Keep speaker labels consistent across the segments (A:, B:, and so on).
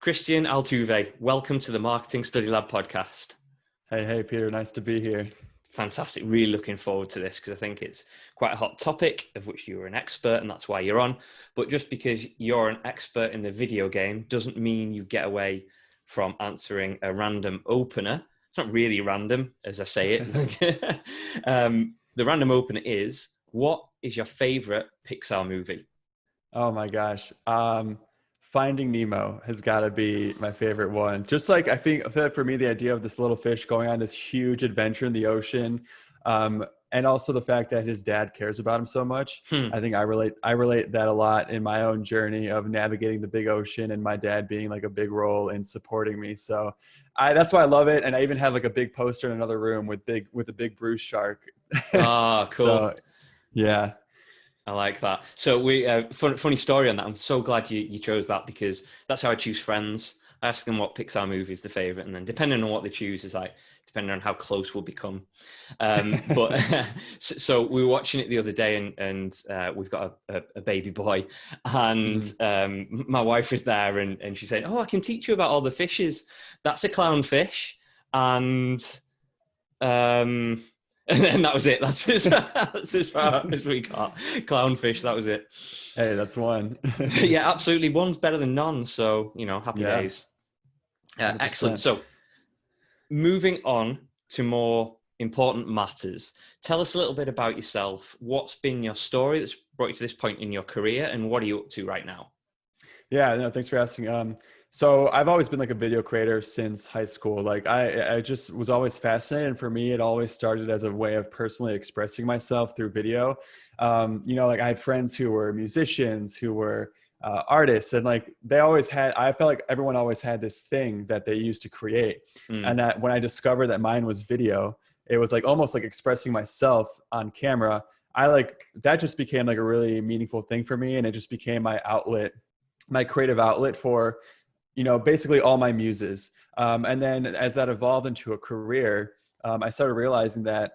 A: Kristian Altuve, welcome to the Marketing Study Lab podcast.
B: Hey, Peter. Nice to be here.
A: Fantastic. Really looking forward to this because I think it's quite a hot topic of which you are an expert and that's why you're on. But just because you're an expert in the video game doesn't mean you get away from answering a random opener. It's not really random as I say it. The random opener is, what is your favorite Pixar movie?
B: Oh my gosh. Finding Nemo has got to be my favorite one. Just like I feel like for me, the idea of this little fish going on this huge adventure in the ocean, and also the fact that his dad cares about him so much. I think I relate that a lot in my own journey of navigating the big ocean and my dad being like a big role in supporting me. So that's why I love it. And I even have like a big poster in another room with a big Bruce shark.
A: Ah, cool.
B: So, yeah.
A: I like that. So funny story on that. I'm so glad you chose that because that's how I choose friends. I ask them what Pixar movie is their favorite, and then depending on what they choose is like depending on how close we'll become. But so we were watching it the other day, and we've got a baby boy, and my wife was there, and she said, "Oh, I can teach you about all the fishes. That's a clownfish," and and that was it. That's as far as we got. Clownfish, that was it.
B: Hey, that's one.
A: Yeah, absolutely. One's better than none. So, happy days. Excellent. So moving on to more important matters. Tell us a little bit about yourself. What's been your story that's brought you to this point in your career, and what are you up to right now?
B: Yeah, no, thanks for asking. So I've always been like a video creator since high school. Like I just was always fascinated. And for me, it always started as a way of personally expressing myself through video. Like I had friends who were musicians, who were artists, and like I felt like everyone always had this thing that they used to create. And that when I discovered that mine was video, it was like almost like expressing myself on camera. That just became like a really meaningful thing for me. And it just became my outlet, my creative outlet for basically all my muses. And then as that evolved into a career, I started realizing that,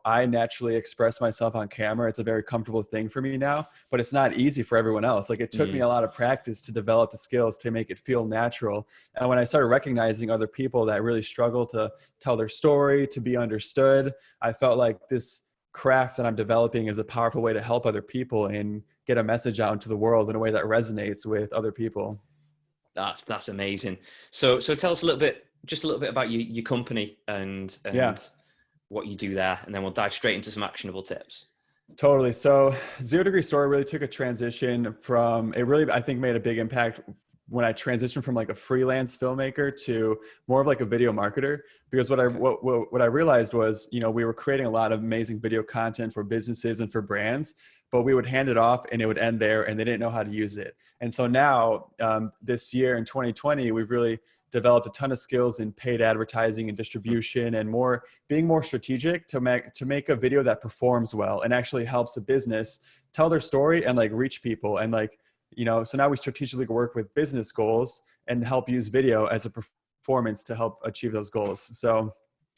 B: I naturally express myself on camera. It's a very comfortable thing for me now, but it's not easy for everyone else. Like it took me a lot of practice to develop the skills to make it feel natural. And when I started recognizing other people that really struggle to tell their story, to be understood, I felt like this craft that I'm developing is a powerful way to help other people and get a message out into the world in a way that resonates with other people.
A: That's amazing. So tell us a little bit about your company and what you do there, and then we'll dive straight into some actionable tips.
B: Totally. So 0 Degree Story really took a transition from, it really, I think, made a big impact when I transitioned from like a freelance filmmaker to more of like a video marketer, because what I realized was, we were creating a lot of amazing video content for businesses and for brands, but we would hand it off and it would end there and they didn't know how to use it. And so now this year in 2020, we've really developed a ton of skills in paid advertising and distribution and being more strategic to make a video that performs well and actually helps a business tell their story and like reach people. And like, so now we strategically work with business goals and help use video as a performance to help achieve those goals. So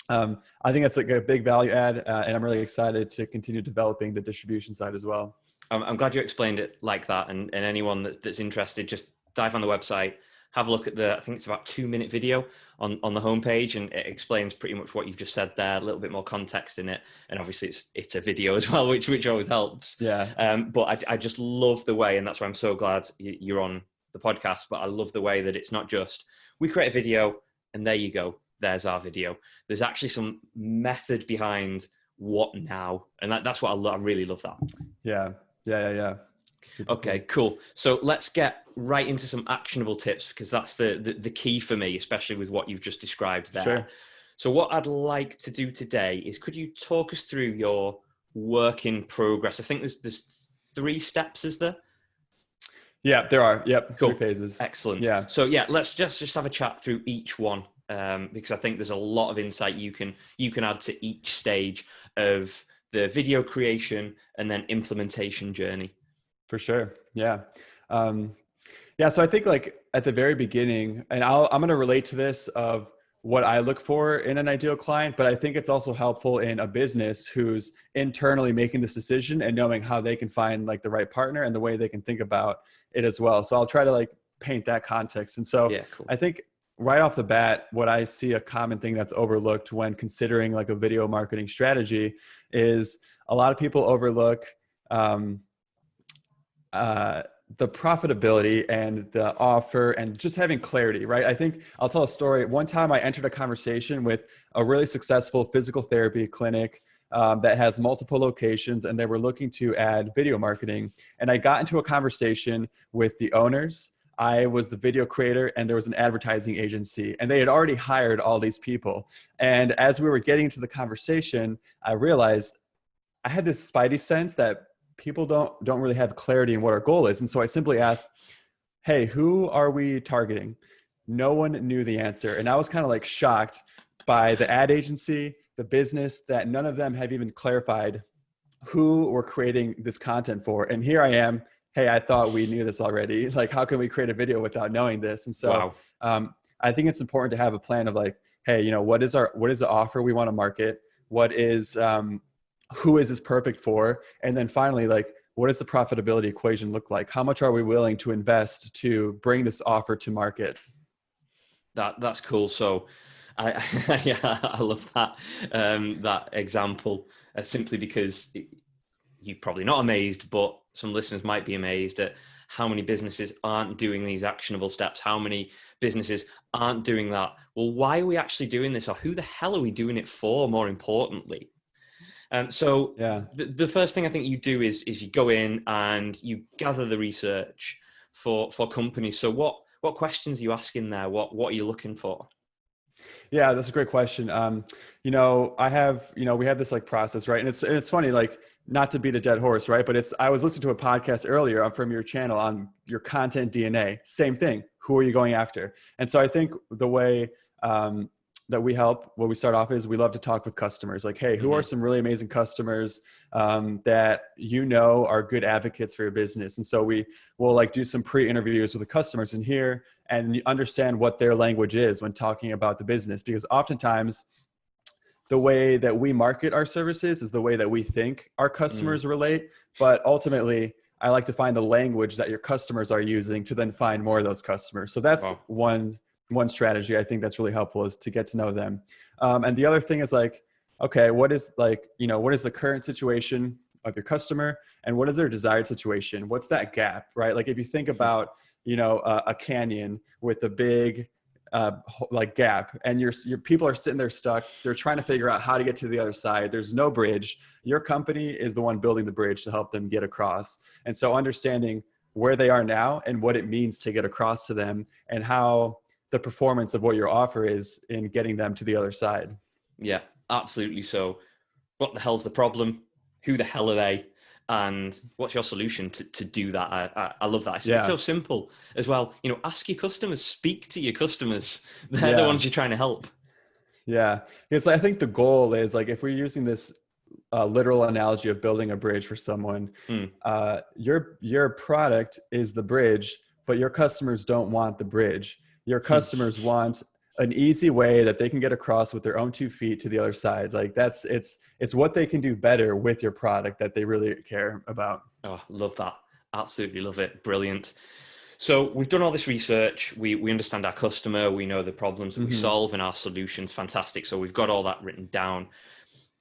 B: I think that's like a big value add, and I'm really excited to continue developing the distribution side as well.
A: I'm glad you explained it like that, and anyone that's interested, just dive on the website, have a look at I think it's about 2-minute video on the homepage, and it explains pretty much what you've just said there, a little bit more context in it, and obviously it's a video as well, which always helps.
B: Yeah.
A: But I just love the way, and that's why I'm so glad you're on the podcast, but I love the way that it's not just, we create a video and there you go, there's our video. There's actually some method behind what now, and that's what I really love that.
B: Yeah. Super
A: okay,
B: cool.
A: So let's get right into some actionable tips, because that's the key for me, especially with what you've just described there.
B: Sure.
A: So what I'd like to do today is, could you talk us through your work in progress? I think there's 3 steps, is there?
B: Yeah, there are. Yep.
A: Cool.
B: 3 phases.
A: Excellent.
B: Yeah.
A: So let's just have a chat through each one, because I think there's a lot of insight you can add to each stage of the video creation and then implementation journey.
B: For sure. Yeah. So I think like at the very beginning, and I'm going to relate to this of what I look for in an ideal client, but I think it's also helpful in a business who's internally making this decision and knowing how they can find like the right partner and the way they can think about it as well. So I'll try to like paint that context. And so
A: Yeah, cool.
B: I think right off the bat, what I see a common thing that's overlooked when considering like a video marketing strategy is a lot of people overlook the profitability and the offer and just having clarity, right? I think I'll tell a story. One time I entered a conversation with a really successful physical therapy clinic that has multiple locations, and they were looking to add video marketing. And I got into a conversation with the owners. I was the video creator, and there was an advertising agency, and they had already hired all these people. And as we were getting to the conversation, I realized I had this spidey sense that people don't really have clarity in what our goal is. And so I simply asked, hey, who are we targeting? No one knew the answer. And I was kind of like shocked by the ad agency, the business, that none of them have even clarified who we're creating this content for. And here I am. Hey, I thought we knew this already. Like, how can we create a video without knowing this? And so I think it's important to have a plan of like, hey, what is the offer we want to market? What is, who is this perfect for? And then finally, like, what does the profitability equation look like? How much are we willing to invest to bring this offer to market?
A: That's cool. So I love that, that example, simply because you're probably not amazed, but some listeners might be amazed at how many businesses aren't doing these actionable steps, how many businesses aren't doing that. Well, why are we actually doing this? Or who the hell are we doing it for, more importantly? The first thing I think you do is you go in and you gather the research for companies. So what questions are you asking there? What are you looking for?
B: Yeah, that's a great question. We have this like process, right? And it's funny, like, not to beat a dead horse, right? But I was listening to a podcast earlier from your channel on your content DNA. Same thing. Who are you going after? And so I think the way that we help, what we start off is we love to talk with customers. Like, hey, who are some really amazing customers that are good advocates for your business? And so we will like do some pre-interviews with the customers in here and understand what their language is when talking about the business. Because oftentimes the way that we market our services is the way that we think our customers relate. But ultimately, I like to find the language that your customers are using to then find more of those customers. So that's one strategy I think that's really helpful, is to get to know them. And the other thing is like, okay, what is the current situation of your customer and what is their desired situation? What's that gap, right? Like if you think about, a canyon with a big like gap, and your people are sitting there stuck. They're trying to figure out how to get to the other side. There's no bridge. Your company is the one building the bridge to help them get across. And so understanding where they are now and what it means to get across to them, and how the performance of what your offer is in getting them to the other side.
A: Yeah, absolutely. So what the hell's the problem? Who the hell are they? And what's your solution to do that? I love that. It's so simple as well. Ask your customers, speak to your customers. They're the ones you're trying to help.
B: Yeah. Because I think the goal is, like, if we're using this literal analogy of building a bridge for someone, your product is the bridge, but your customers don't want the bridge. Your customers want an easy way that they can get across with their own 2 feet to the other side. Like it's what they can do better with your product that they really care about.
A: Oh, love that. Absolutely love it. Brilliant. So we've done all this research. We understand our customer. We know the problems that we solve and our solutions. Fantastic. So we've got all that written down.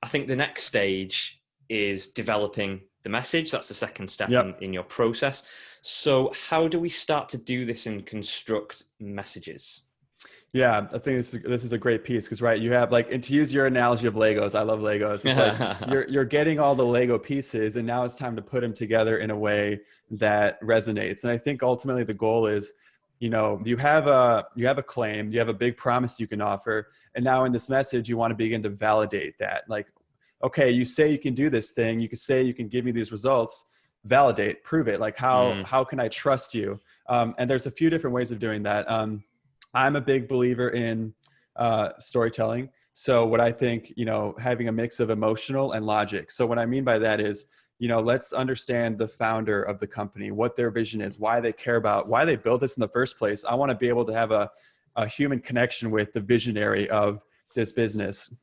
A: I think the next stage is developing the message. That's the second step in your process. So how do we start to do this and construct messages?
B: Yeah, I think this is a great piece, because you have, like, and to use your analogy of Legos, I love Legos. It's like you're getting all the Lego pieces, and now it's time to put them together in a way that resonates. And I think ultimately the goal is, you have a claim, you have a big promise you can offer, and now in this message you want to begin to validate that. Like, okay, you say you can do this thing, you can say you can give me these results. Validate, prove it. Like, how can I trust you? And there's a few different ways of doing that. I'm a big believer in storytelling. So what I think, having a mix of emotional and logic. So what I mean by that is, let's understand the founder of the company, what their vision is, why they care about, why they built this in the first place. I want to be able to have a human connection with the visionary of this business.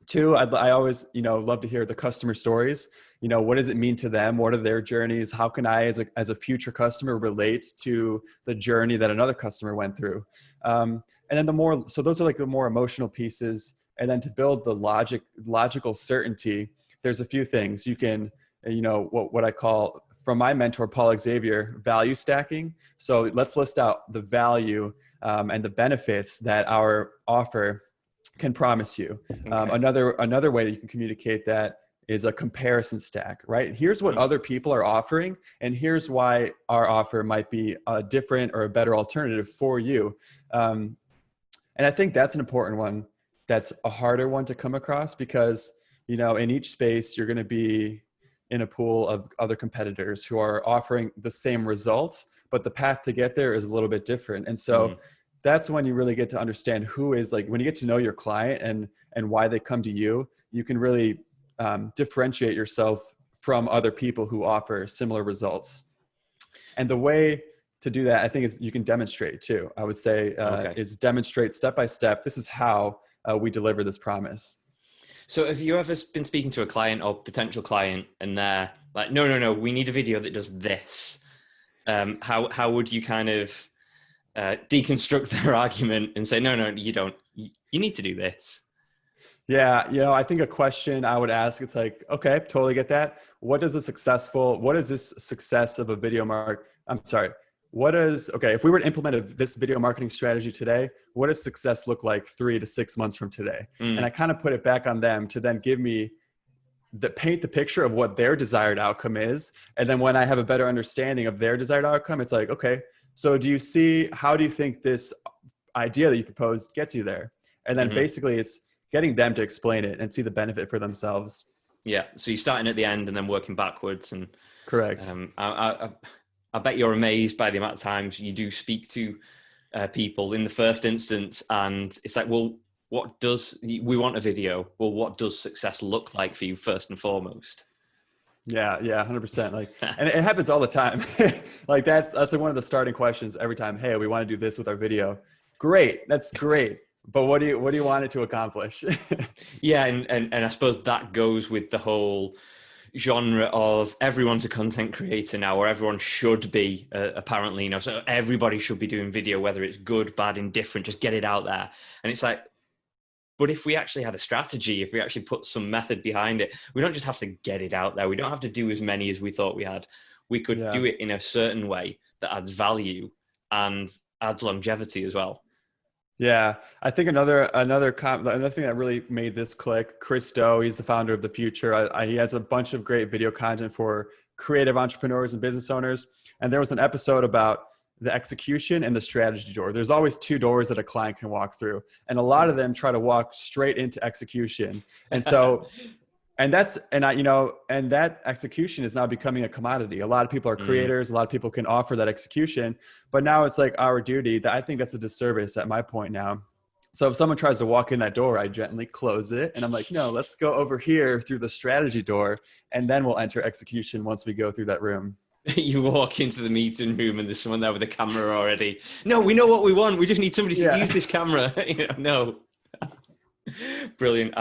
B: Two, I always, love to hear the customer stories. What does it mean to them? What are their journeys? How can I, as a future customer, relate to the journey that another customer went through? And then so those are like the more emotional pieces. And then to build the logical certainty, there's a few things you can, what I call, from my mentor, Paul Xavier, value stacking. So let's list out the value and the benefits that our offer can promise you.
A: Okay.
B: Another way that you can communicate that is a comparison stack, right? Here's what other people are offering, and here's why our offer might be a different or a better alternative for you. And I think that's an important one. That's a harder one to come across because, in each space, you're going to be in a pool of other competitors who are offering the same results, but the path to get there is a little bit different. And so that's when you really get to understand who is, like, when you get to know your client and why they come to you, you can really differentiate yourself from other people who offer similar results. And the way to do that, I think, is you can demonstrate too. I would say is demonstrate step by step. This is how we deliver this promise.
A: So have you ever been speaking to a client or potential client and they're like, no, we need a video that does this? How would you kind of deconstruct their argument and say, no, you don't, you need to do this?
B: Yeah. I think a question I would ask, it's like, okay, totally get that. What is this success of a video if we were to implement this video marketing strategy today, what does success look like 3 to 6 months from today? And I kind of put it back on them to then paint the picture of what their desired outcome is. And then when I have a better understanding of their desired outcome, it's like, okay, so how do you think this idea that you proposed gets you there? And then basically it's getting them to explain it and see the benefit for themselves.
A: Yeah. So you're starting at the end and then working backwards. And
B: correct.
A: I bet you're amazed by the amount of times you do speak to people in the first instance. And it's like, well, we want a video. Well, what does success look like for you first and foremost?
B: Yeah, 100%. Like, and it happens all the time. Like that's like one of the starting questions every time. Hey, we want to do this with our video. Great. That's great. But what do you want it to accomplish?
A: Yeah. And I suppose that goes with the whole genre of everyone's a content creator now, or everyone should be apparently, so everybody should be doing video, whether it's good, bad, indifferent, just get it out there. And it's like, but if we actually had a strategy, if we actually put some method behind it, we don't just have to get it out there. We don't have to do as many as we thought we had. We could do it in a certain way that adds value and adds longevity as well.
B: Yeah, I think another thing that really made this click, Kristo, he's the founder of The Future. He has a bunch of great video content for creative entrepreneurs and business owners. And there was an episode about the execution and the strategy door. There's always 2 doors that a client can walk through. And a lot of them try to walk straight into execution. And so, and that execution is now becoming a commodity. A lot of people are creators. A lot of people can offer that execution, but now it's like our duty. That I think that's a disservice at my point now. So if someone tries to walk in that door, I gently close it. And I'm like, no, let's go over here through the strategy door. And then we'll enter execution once we go through that room.
A: You walk into the meeting room and there's someone there with a camera already. No, we know what we want. We just need somebody to use this camera. No. Brilliant.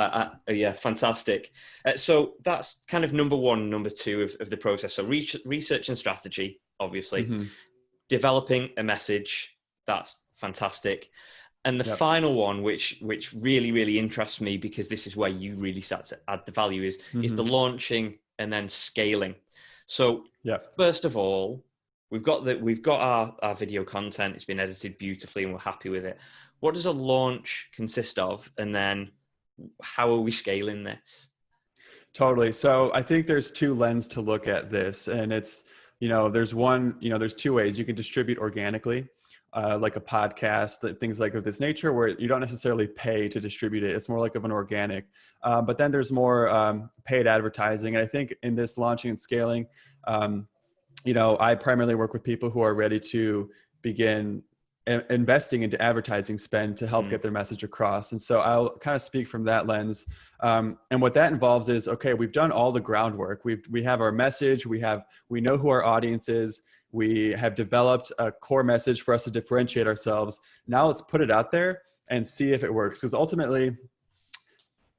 A: Yeah, fantastic. So that's kind of number 1, number 2 of the process. So research and strategy, obviously. Developing a message, that's fantastic. And the final one, which really, really interests me, because this is where you really start to add the value, is the launching and then scaling. So first of all, we've got our video content. It's been edited beautifully and we're happy with it. What does a launch consist of? And then how are we scaling this?
B: Totally. So I think there's 2 lenses to look at this, and it's, there's 2 ways you can distribute organically, like a podcast, things like of this nature, where you don't necessarily pay to distribute it. It's more like of an organic, but then there's more paid advertising. And I think in this launching and scaling, I primarily work with people who are ready to begin investing into advertising spend to help get their message across. And so I'll kind of speak from that lens. And what that involves is, okay, we've done all the groundwork. We have our message. We know who our audience is. We have developed a core message for us to differentiate ourselves. Now let's put it out there and see if it works. Because ultimately,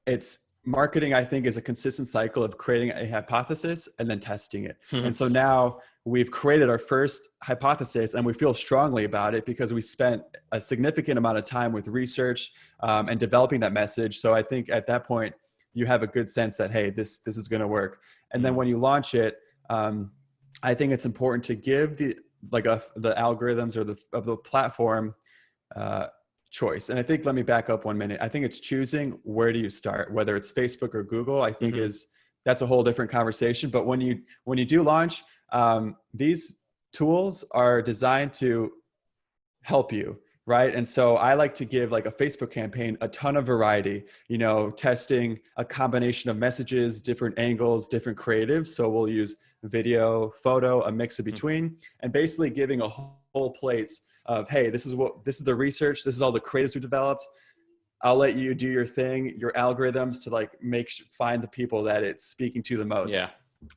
B: it's marketing, I think, is a consistent cycle of creating a hypothesis and then testing it.
A: Mhm.
B: And so now we've created our first hypothesis and we feel strongly about it because we spent a significant amount of time with research and developing that message. So I think at that point, you have a good sense that, hey, this is going to work. And then when you launch it, I think it's important to give the algorithms or the platform choice. And I think, let me back up 1 minute. I think it's choosing where do you start, whether it's Facebook or Google, I think that's a whole different conversation. But when you do launch, these tools are designed to help you, right? And so I like to give like a Facebook campaign a ton of variety, testing a combination of messages, different angles, different creatives. So we'll use video, photo, a mix of between, and basically giving a whole plates of, hey, this is the research, this is all the creatives we developed. I'll let you do your thing, your algorithms to like find the people that it's speaking to the most.
A: Yeah.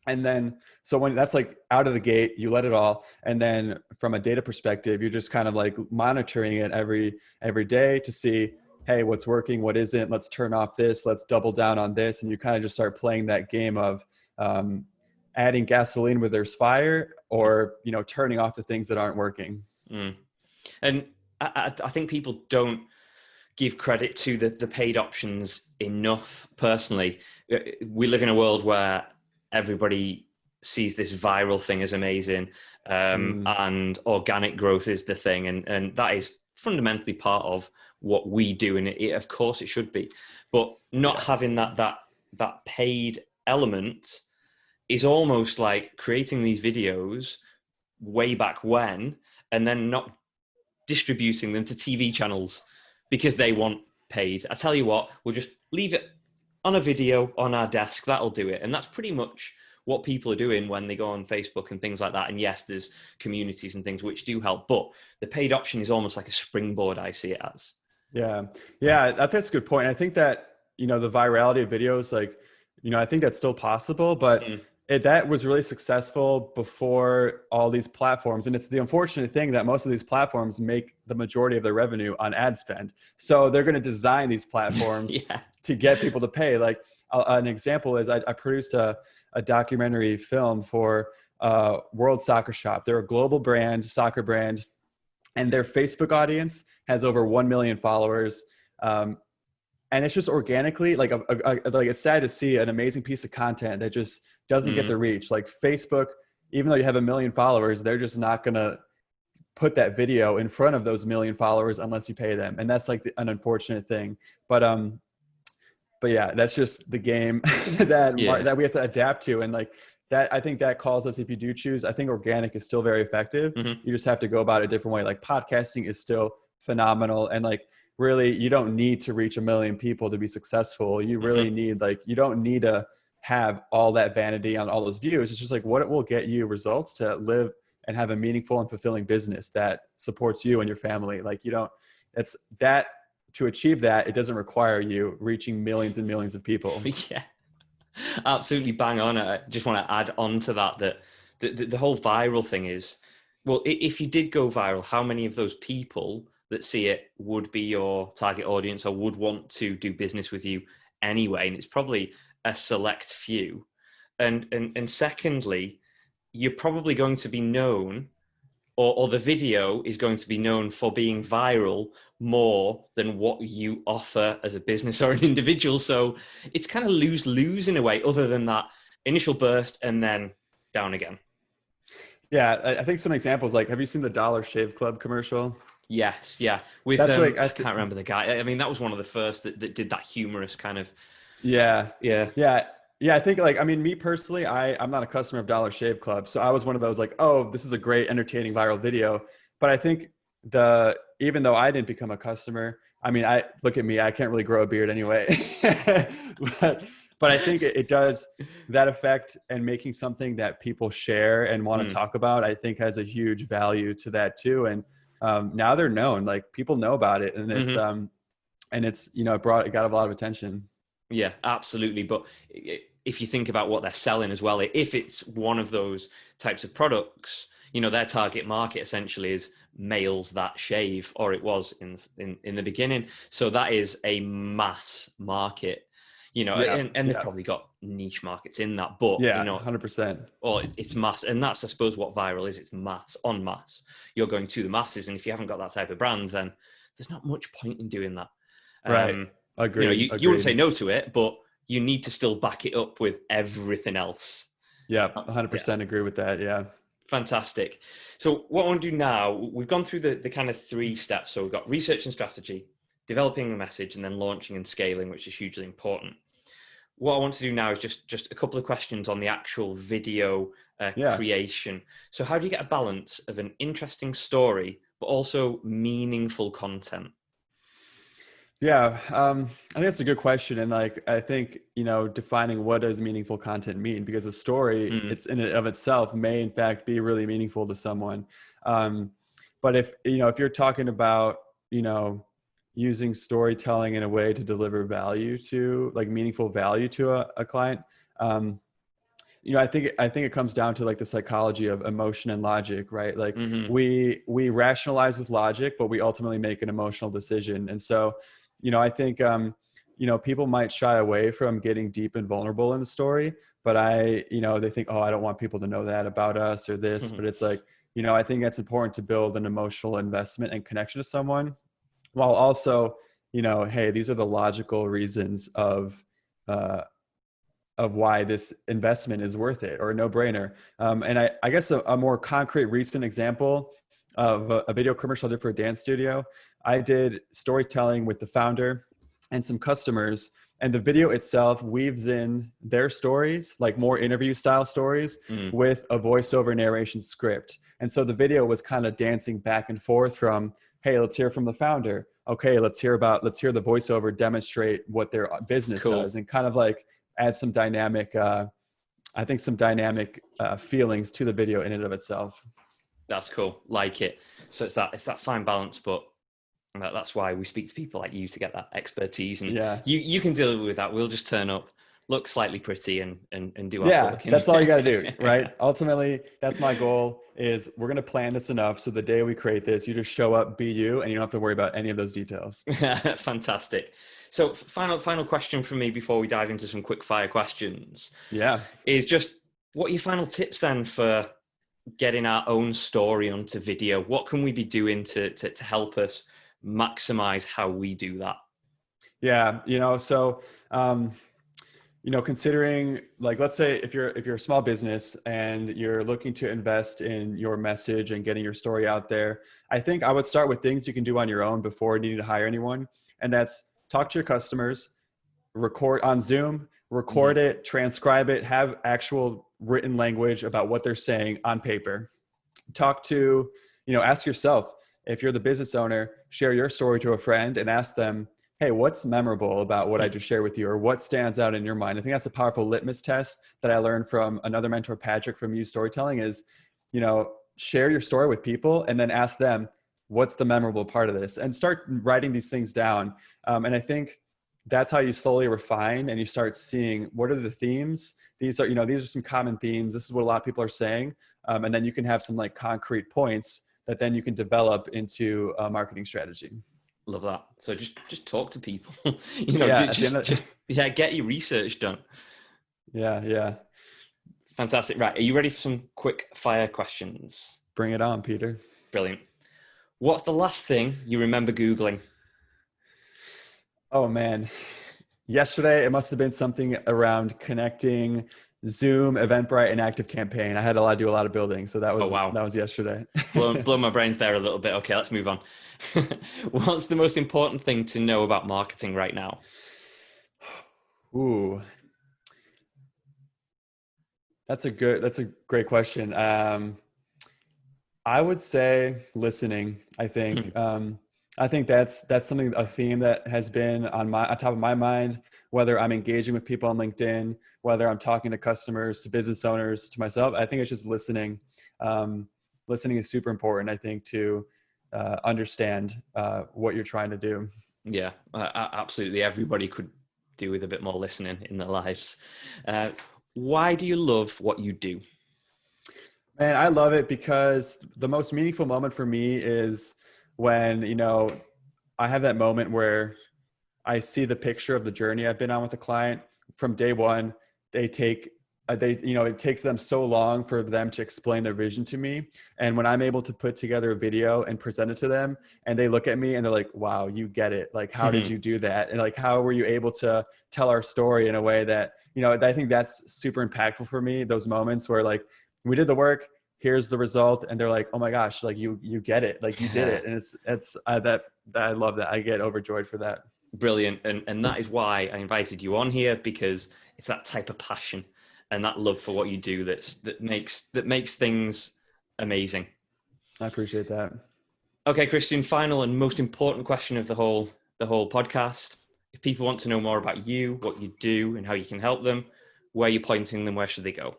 B: And then, so when that's like out of the gate, you let it all. And then from a data perspective, you're just kind of like monitoring it every day to see, hey, what's working, what isn't, let's turn off this, let's double down on this. And you kind of just start playing that game of adding gasoline where there's fire, or, turning off the things that aren't working.
A: And I think people don't give credit to the paid options enough. Personally, we live in a world where everybody sees this viral thing as amazing, and organic growth is the thing, and that is fundamentally part of what we do, and of course it should be, but not having that paid element is almost like creating these videos way back when and then not distributing them to TV channels because they want paid. I tell you what, we'll just leave it on a video on our desk. That'll do it. And that's pretty much what people are doing when they go on Facebook and things like that. And yes, there's communities and things which do help, but the paid option is almost like a springboard, I see it as.
B: Yeah, that's a good point. I think that, the virality of videos, like, I think that's still possible, but that was really successful before all these platforms. And it's the unfortunate thing that most of these platforms make the majority of their revenue on ad spend. So they're going to design these platforms to get people to pay. Like an example is I produced a documentary film for World Soccer Shop. They're a global brand, soccer brand, and their Facebook audience has over 1 million followers. And it's just organically like it's sad to see an amazing piece of content that just doesn't get the reach. Like Facebook, even though you have 1 million followers, they're just not going to put that video in front of those 1 million followers unless you pay them. And that's like an unfortunate thing. But yeah, that's just the game that we have to adapt to. And like that, I think that calls us, if you do choose, I think organic is still very effective. You just have to go about it a different way. Like podcasting is still phenomenal. And like, really, you don't need to reach 1 million people to be successful. You really need, like, you don't need to have all that vanity on all those views. It's just like what it will get you results to live and have a meaningful and fulfilling business that supports you and your family. Like it's that, to achieve that, it doesn't require you reaching millions and millions of people.
A: Yeah, absolutely bang on. I just want to add on to that the whole viral thing is, well, if you did go viral, how many of those people that see it would be your target audience or would want to do business with you anyway? And it's probably a select few. And secondly, you're probably going to be known, or the video is going to be known for being viral more than what you offer as a business or an individual. So it's kind of lose-lose in a way, other than that initial burst and then down again.
B: Yeah, I think some examples, like, have you seen the Dollar Shave Club commercial?
A: Yes, yeah. With I can't remember the guy. I mean, that was one of the first that did that humorous kind of. Yeah.
B: I think, like, I mean, me personally, I'm not a customer of Dollar Shave Club, so I was one of those like, oh, this is a great, entertaining, viral video. But I think even though I didn't become a customer, I mean, look at me, I can't really grow a beard anyway. But I think it does that effect, and making something that people share and want to talk about, I think has a huge value to that too. And now they're known, like people know about it, and it's it got a lot of attention.
A: Yeah, absolutely. But if you think about what they're selling as well, if it's one of those types of products, their target market essentially is males that shave, or it was in the beginning. So that is a mass market.
B: Yeah.
A: and they've
B: Yeah.
A: probably got niche markets in that, but
B: Yeah. 100%.
A: or it's mass. And that's, I suppose, what viral is. It's mass, en masse. You're going to the masses. And if you haven't got that type of brand, then there's not much point in doing that.
B: Right. Agreed.
A: You wouldn't say no to it, but you need to still back it up with everything else.
B: Yeah. 100% agree with that. Yeah.
A: Fantastic. So what I want to do now, we've gone through the kind of 3 steps. So we've got research and strategy, developing a message, and then launching and scaling, which is hugely important. What I want to do now is just a couple of questions on the actual video creation. So how do you get a balance of an interesting story, but also meaningful content?
B: Yeah, I think that's a good question. And like, I think, defining what does meaningful content mean, because a story, it's in and of itself may in fact be really meaningful to someone. But if you're talking about, using storytelling in a way to deliver value to like meaningful value to a client, I think it comes down to like the psychology of emotion and logic, right? Like we rationalize with logic, but we ultimately make an emotional decision. And so, I think, people might shy away from getting deep and vulnerable in the story, but they think, oh, I don't want people to know that about us or this, but it's like, I think that's important to build an emotional investment and connection to someone, while also, hey, these are the logical reasons of why this investment is worth it or a no-brainer. And I guess a more concrete recent example of a video commercial I did for a dance studio. I did storytelling with the founder and some customers, and the video itself weaves in their stories, like more interview style stories, with a voiceover narration script. And so the video was kind of dancing back and forth from, hey, let's hear from the founder. Okay, let's hear the voiceover demonstrate what their business does, and kind of like add some dynamic, feelings to the video in and of itself.
A: That's cool. Like it. So it's that fine balance, but that's why we speak to people like you to get that expertise. And you can deal with that. We'll just turn up, look slightly pretty, and do our talking.
B: That's all you got to do, right? Ultimately, that's my goal. Is we're going to plan this enough so the day we create this, you just show up, be you, and you don't have to worry about any of those details.
A: Fantastic. So final question from me before we dive into some quick fire questions.
B: Yeah.
A: Is just what are your final tips then for getting our own story onto video? What can we be doing to help us maximize how we do that?
B: Yeah. Considering, like, let's say if you're a small business and you're looking to invest in your message and getting your story out there, I think I would start with things you can do on your own before needing to hire anyone. And that's talk to your customers, record on Zoom, record it, transcribe it, have actual written language about what they're saying on paper. Talk to, ask yourself, if you're the business owner, share your story to a friend and ask them, hey, what's memorable about what I just shared with you, or what stands out in your mind? I think that's a powerful litmus test that I learned from another mentor, Patrick, from You Storytelling is, share your story with people and then ask them, what's the memorable part of this? And start writing these things down. And I think that's how you slowly refine and you start seeing what are the themes. These are some common themes. This is what a lot of people are saying. And then you can have some like concrete points that then you can develop into a marketing strategy.
A: Love that. So just talk to people, get your research done.
B: Yeah.
A: Fantastic. Right. Are you ready for some quick fire questions?
B: Bring it on, Peter.
A: Brilliant. What's the last thing you remember Googling?
B: Oh man. Yesterday, it must have been something around connecting Zoom, Eventbrite, and ActiveCampaign. I had to do a lot of building. So that was yesterday.
A: blow my brains there a little bit. Okay, let's move on. What's the most important thing to know about marketing right now?
B: Ooh, that's a great question. I would say listening. I think that's something, a theme that has been on top of my mind, whether I'm engaging with people on LinkedIn, whether I'm talking to customers, to business owners, to myself. I think it's just listening. Listening is super important, I think, to understand what you're trying to do.
A: Yeah, absolutely. Everybody could do with a bit more listening in their lives. Why do you love what you do?
B: Man, I love it because the most meaningful moment for me is when, I have that moment where I see the picture of the journey I've been on with a client from day one. They take, it takes them so long for them to explain their vision to me. And when I'm able to put together a video and present it to them, and they look at me and they're like, wow, you get it. Like, how did you do that? And like, how were you able to tell our story in a way that, I think that's super impactful for me. Those moments where like, we did the work, here's the result. And they're like, oh my gosh, like you get it. Like you did it. And it's that I love that. I get overjoyed for that.
A: Brilliant. And that is why I invited you on here, because it's that type of passion and that love for what you do that makes things amazing.
B: I appreciate that.
A: Okay, Kristian, final and most important question of the whole podcast. If people want to know more about you, what you do, and how you can help them, where are you pointing them? Where should they go?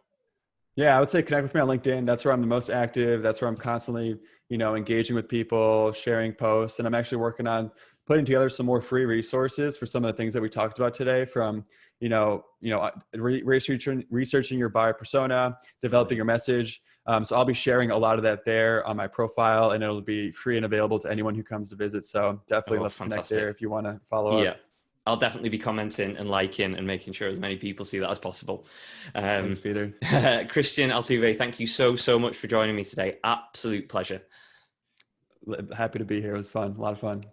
B: Yeah, I would say connect with me on LinkedIn. That's where I'm the most active. That's where I'm constantly, engaging with people, sharing posts. And I'm actually working on putting together some more free resources for some of the things that we talked about today, from, researching your buyer persona, developing your message. So I'll be sharing a lot of that there on my profile, and it'll be free and available to anyone who comes to visit. So definitely let's connect there if you want to follow up.
A: Yeah. I'll definitely be commenting and liking and making sure as many people see that as possible.
B: Thanks, Peter.
A: Kristian Altuve, thank you so much for joining me today. Absolute pleasure.
B: Happy to be here. It was fun. A lot of fun.